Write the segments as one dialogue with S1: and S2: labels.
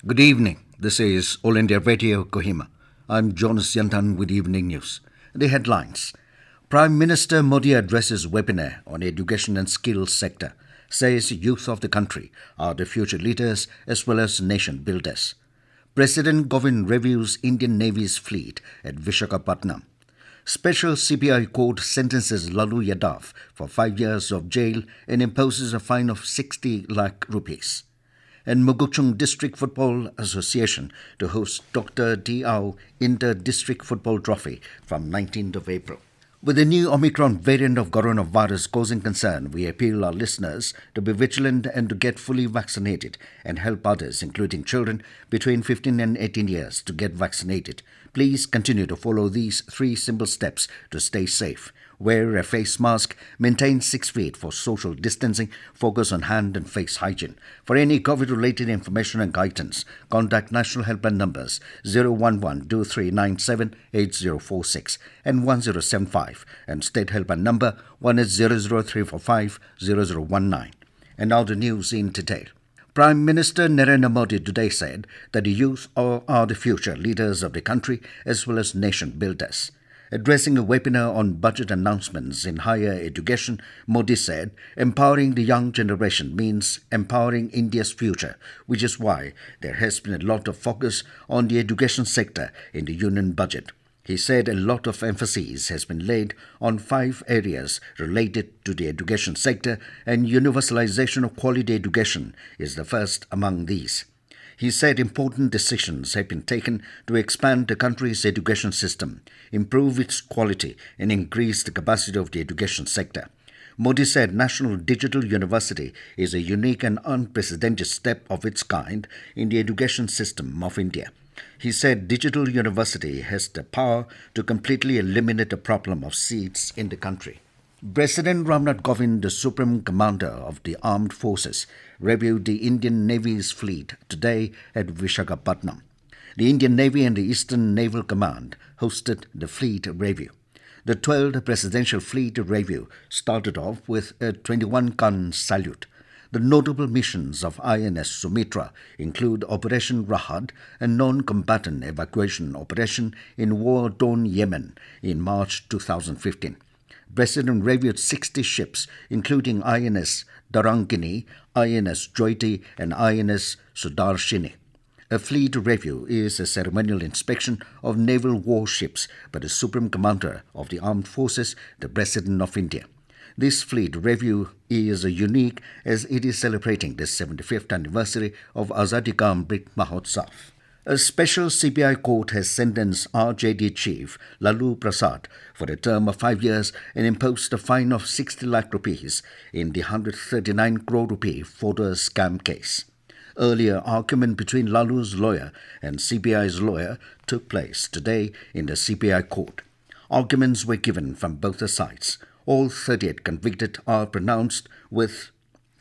S1: Good evening. This is All India Radio Kohima. I'm Jonas Yantan with Evening News. The headlines. Prime Minister Modi addresses webinar on education and skills sector, says youth of the country are the future leaders as well as nation builders. President Kovind reviews Indian Navy's fleet at Vishakhapatnam. Special CBI court sentences Lalu Yadav for 5 years of jail and imposes a fine of 60 lakh rupees. And Mokokchung District Football Association to host Dr. Diao Inter-District Football Trophy from 19th of April. With the new Omicron variant of coronavirus causing concern, we appeal our listeners to be vigilant and to get fully vaccinated and help others, including children between 15 and 18 years, to get vaccinated. Please continue to follow these 3 simple steps to stay safe. Wear a face mask, maintain 6 feet for social distancing, focus on hand and face hygiene. For any COVID-related information and guidance, contact national helpline numbers 011-2397-8046 and 1075 and state helpline number 1800345-0019. And now the news in detail. Prime Minister Narendra Modi today said that the youth are the future leaders of the country as well as nation builders. Addressing a webinar on budget announcements in higher education, Modi said, empowering the young generation means empowering India's future, which is why there has been a lot of focus on the education sector in the union budget. He said a lot of emphasis has been laid on 5 areas related to the education sector, and universalization of quality education is the first among these. He said important decisions have been taken to expand the country's education system, improve its quality, and increase the capacity of the education sector. Modi said National Digital University is a unique and unprecedented step of its kind in the education system of India. He said Digital University has the power to completely eliminate the problem of seats in the country. President Ramnath Kovind, the Supreme Commander of the Armed Forces, reviewed the Indian Navy's fleet today at Vishakhapatnam. The Indian Navy and the Eastern Naval Command hosted the fleet review. The 12th Presidential Fleet Review started off with a 21-gun salute. The notable missions of INS Sumitra include Operation Rahat, a non-combatant evacuation operation in war-torn Yemen in March 2015. President reviewed 60 ships, including INS Darangini, INS Jyoti, and INS Sudarshini. A fleet review is a ceremonial inspection of naval warships by the Supreme Commander of the Armed Forces, the President of India. This fleet review is unique as it is celebrating the 75th anniversary of Azadi Ka Amrit Mahotsav. A special CBI court has sentenced RJD chief Lalu Prasad for a term of 5 years and imposed a fine of 60 lakh rupees in the 139 crore rupee photo scam case. Earlier, argument between Lalu's lawyer and CBI's lawyer took place today in the CBI court. Arguments were given from both the sides. All 38 convicted are pronounced with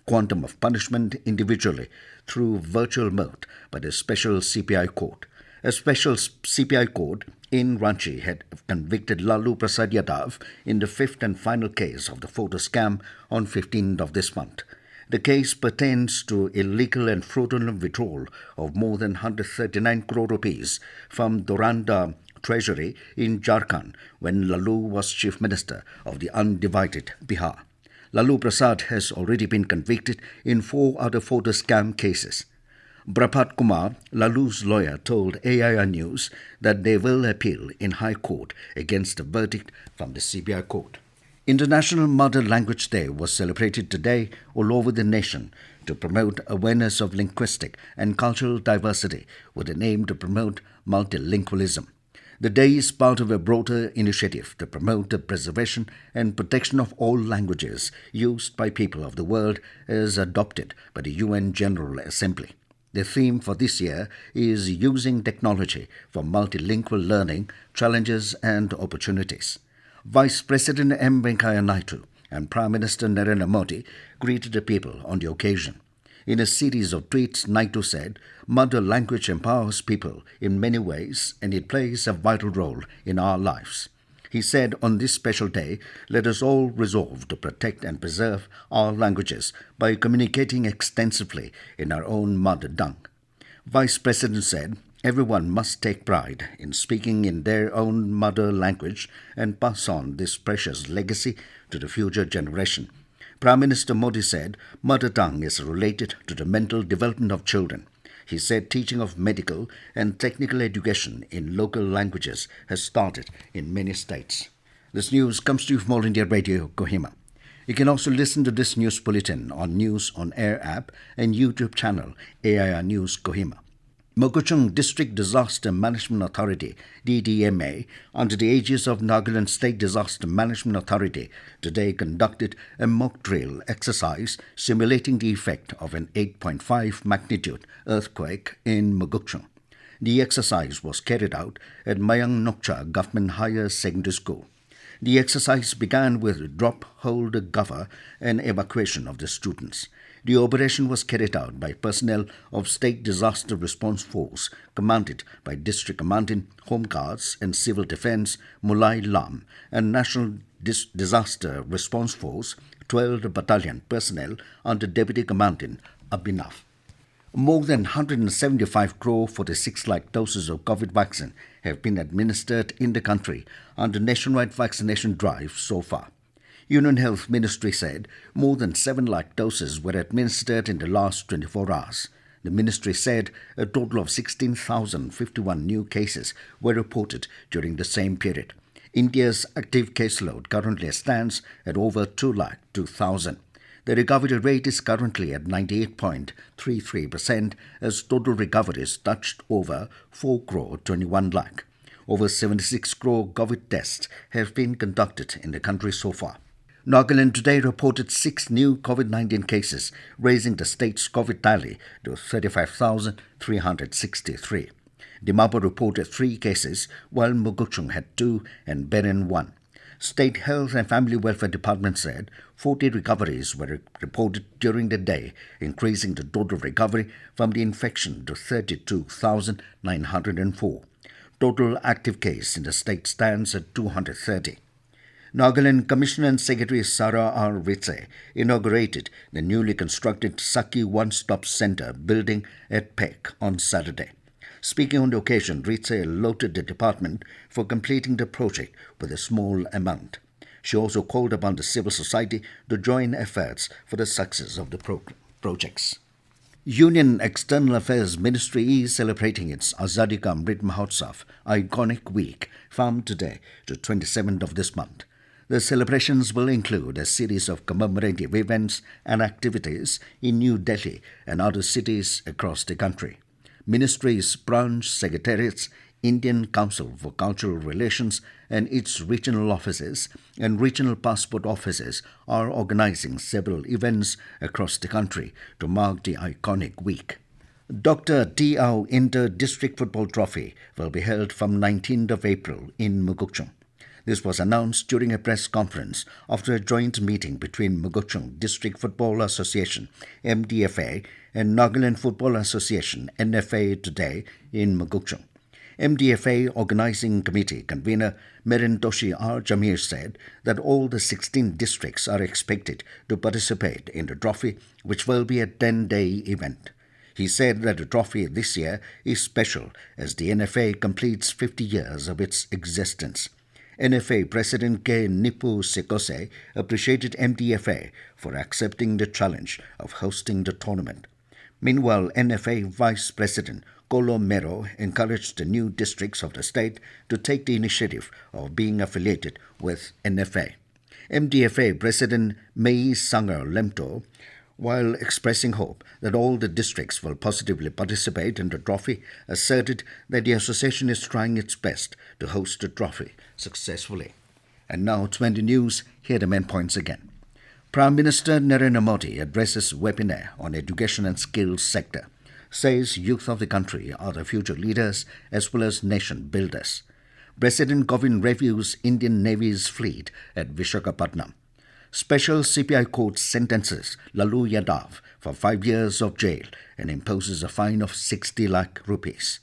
S1: quantum of punishment individually through virtual mode by the special CPI court. A special CPI court in Ranchi had convicted Lalu Prasad Yadav in the 5th and final case of the photo scam on 15th of this month. The case pertains to illegal and fraudulent withdrawal of more than 139 crore rupees from Doranda Treasury in Jharkhand when Lalu was Chief Minister of the undivided Bihar. Lalu Prasad has already been convicted in 4 other photo scam cases. Brapat Kumar, Lalu's lawyer, told AIR News that they will appeal in High Court against the verdict from the CBI court. International Mother Language Day was celebrated today all over the nation to promote awareness of linguistic and cultural diversity with an aim to promote multilingualism. The day is part of a broader initiative to promote the preservation and protection of all languages used by people of the world as adopted by the UN General Assembly. The theme for this year is Using Technology for Multilingual Learning, Challenges and Opportunities. Vice President M. Venkaiah Naidu and Prime Minister Narendra Modi greeted the people on the occasion. In a series of tweets, Naidu said, "Mother language empowers people in many ways and it plays a vital role in our lives." He said, on this special day, let us all resolve to protect and preserve our languages by communicating extensively in our own mother tongue. Vice President said, everyone must take pride in speaking in their own mother language and pass on this precious legacy to the future generation. Prime Minister Modi said mother tongue is related to the mental development of children. He said teaching of medical and technical education in local languages has started in many states. This news comes to you from All India Radio, Kohima. You can also listen to this news bulletin on News on Air app and YouTube channel AIR News Kohima. Mokokchung District Disaster Management Authority, DDMA, under the aegis of Nagaland State Disaster Management Authority, today conducted a mock drill exercise simulating the effect of an 8.5 magnitude earthquake in Mokokchung. The exercise was carried out at Mayang Nokcha Government Higher Secondary School. The exercise began with drop, hold, cover and evacuation of the students. The operation was carried out by personnel of State Disaster Response Force, commanded by District Commandant, Home Guards and Civil Defence Mulai Lam, and National Disaster Response Force, 12th Battalion personnel under Deputy Commandant Abhinav. More than 175 crore 46 lakh doses of COVID vaccine have been administered in the country under nationwide vaccination drive so far. Union Health Ministry said more than 7 lakh doses were administered in the last 24 hours. The ministry said a total of 16,051 new cases were reported during the same period. India's active caseload currently stands at over 2,02,000. The recovery rate is currently at 98.33% as total recoveries touched over 4 crore 21 lakh. Over 76 crore COVID tests have been conducted in the country so far. Nagaland today reported 6 new COVID-19 cases, raising the state's COVID tally to 35,363. Dimapur reported 3 cases, while Mokokchung had 2 and Beren 1. State Health and Family Welfare Department said 40 recoveries were reported during the day, increasing the total recovery from the infection to 32,904. Total active case in the state stands at 230. Nagaland Commissioner and Secretary Sarah R. Ritze inaugurated the newly constructed Saki One-Stop Centre building at Pek on Saturday. Speaking on the occasion, Ritze lauded the department for completing the project with a small amount. She also called upon the civil society to join efforts for the success of the projects. Union External Affairs Ministry is celebrating its Azadi Ka Amrit Mahotsav Iconic Week from today to 27th of this month. The celebrations will include a series of commemorative events and activities in New Delhi and other cities across the country. Ministries, branch secretariats, Indian Council for Cultural Relations and its regional offices and regional passport offices are organizing several events across the country to mark the iconic week. Dr. T.Au Inter-District Football Trophy will be held from 19th of April in Mokokchung. This was announced during a press conference after a joint meeting between Mokokchung District Football Association, MDFA, and Nagaland Football Association, NFA, today in Mokokchung. MDFA Organizing Committee convener Merintoshi R. Jamir said that all the 16 districts are expected to participate in the trophy, which will be a 10-day event. He said that the trophy this year is special as the NFA completes 50 years of its existence. NFA President K. Nipu Sekose appreciated MDFA for accepting the challenge of hosting the tournament. Meanwhile, NFA Vice President Kolo Mero encouraged the new districts of the state to take the initiative of being affiliated with NFA. MDFA President Mei Sanger Lemto, while expressing hope that all the districts will positively participate in the trophy, asserted that the association is trying its best to host the trophy successfully. And now, 20 News, here are the main points again. Prime Minister Narendra Modi addresses webinar on education and skills sector, says youth of the country are the future leaders as well as nation builders. President Kovind reviews Indian Navy's fleet at Vishakhapatnam. Special CPI court sentences Lalu Yadav for 5 years of jail and imposes a fine of 60 lakh rupees.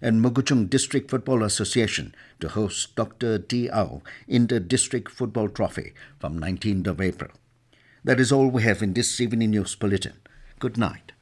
S1: And Mokokchung District Football Association to host Dr. T.Au Inter-District Football Trophy from 19th of April. That is all we have in this evening news bulletin. Good night.